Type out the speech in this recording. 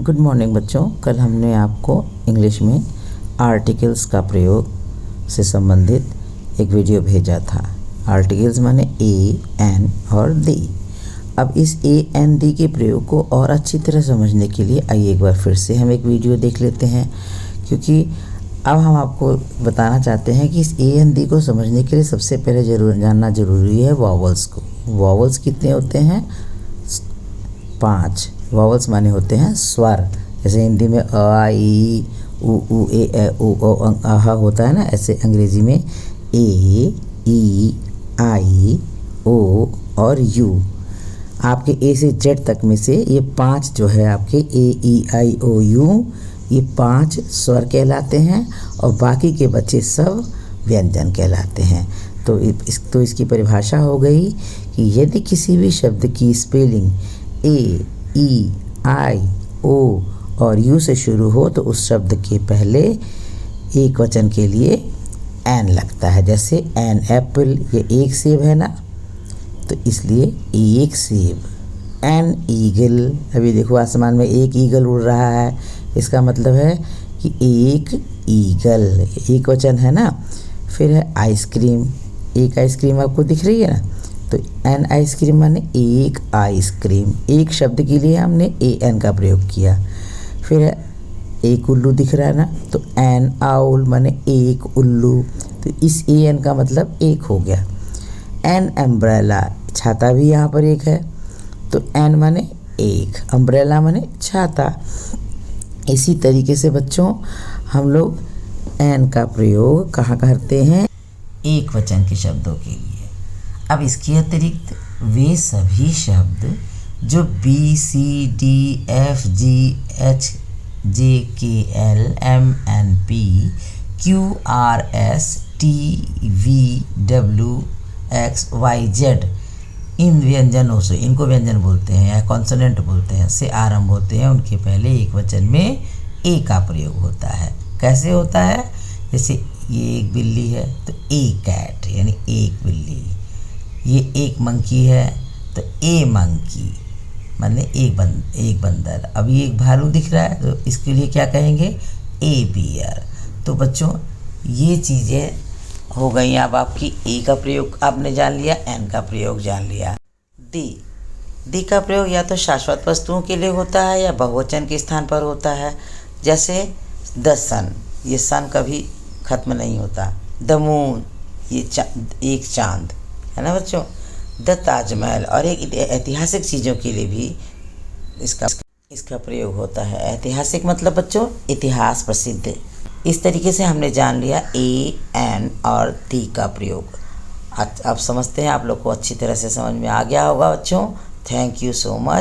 Good morning बच्चों। कल हमने आपको इंग्लिश में आर्टिकल्स का प्रयोग से संबंधित एक वीडियो भेजा था। आर्टिकल्स माने ए, एन और दी। अब इस ए, एन, दी के प्रयोग को और अच्छी तरह समझने के लिए आइए एक बार फिर से हम एक वीडियो देख लेते हैं, क्योंकि अब हम आपको बताना चाहते हैं कि इस ए, एन, दी को समझने के लिए सबसे पहले जानना ज़रूरी है वॉवल्स को। वॉवल्स कितने होते हैं? 5। वॉवल्स माने होते हैं स्वर। जैसे हिंदी में अ, आ, ई, उ, ए, उ, ओ, अह होता है ना, ऐसे अंग्रेजी में ए, ई, आई, ओ और यू। आपके ए से जेड तक में से ये 5 जो है आपके ए, ई, आई, ओ, यू, ये 5 स्वर कहलाते हैं और बाकी के बच्चे सब व्यंजन कहलाते हैं। तो इसकी परिभाषा हो गई कि यदि किसी भी शब्द की स्पेलिंग ए, ई, आई, ओ और यू से शुरू हो तो उस शब्द के पहले एक वचन के लिए एन लगता है। जैसे एन एप्पल, ये एक सेब है ना, तो इसलिए एक सेब। एन ईगल, अभी देखो आसमान में एक ईगल उड़ रहा है, इसका मतलब है कि एक ईगल, एक वचन है ना। फिर है आइसक्रीम, एक आइसक्रीम आपको दिख रही है ना, तो एन आइसक्रीम माने एक आइसक्रीम। एक शब्द के लिए हमने ए एन का प्रयोग किया। फिर है एक उल्लू दिख रहा है ना, तो एन आउल माने एक उल्लू, तो इस ए एन का मतलब एक हो गया। एन अम्ब्रेला, छाता भी यहाँ पर एक है, तो एन माने एक, अम्ब्रेला माने छाता। इसी तरीके से बच्चों हम लोग एन का प्रयोग कहाँ करते हैं? एक वचन के शब्दों के लिए। अब इसके अतिरिक्त वे सभी शब्द जो B, C, D, F, G, H, J, K, L, M, N, P, Q, R, S, T, V, W, X, Y, Z, इन व्यंजनों से, इनको व्यंजन बोलते हैं या कॉन्सोनेंट बोलते हैं, से आरंभ होते हैं, उनके पहले एक वचन में ए का प्रयोग होता है। कैसे होता है? जैसे ये एक बिल्ली है तो ए कैट, यानी एक बिल्ली। ये एक मंकी है तो ए मंकी, मतलब एक बंदर। अब ये एक भालू दिख रहा है तो इसके लिए क्या कहेंगे? ए बियर। तो बच्चों ये चीज़ें हो गई। अब आपकी ए का प्रयोग आपने जान लिया, एन का प्रयोग जान लिया। दी का प्रयोग या तो शाश्वत वस्तुओं के लिए होता है या बहुवचन के स्थान पर होता है। जैसे द सन, ये सन कभी खत्म नहीं होता। द मून, ये एक चांद है ना बच्चों। द ताजमहल, और एक ऐतिहासिक चीज़ों के लिए भी इसका प्रयोग होता है। ऐतिहासिक मतलब बच्चों इतिहास प्रसिद्ध। इस तरीके से हमने जान लिया ए, एन और दी का प्रयोग। अब समझते हैं, आप लोग को अच्छी तरह से समझ में आ गया होगा बच्चों। Thank you so much.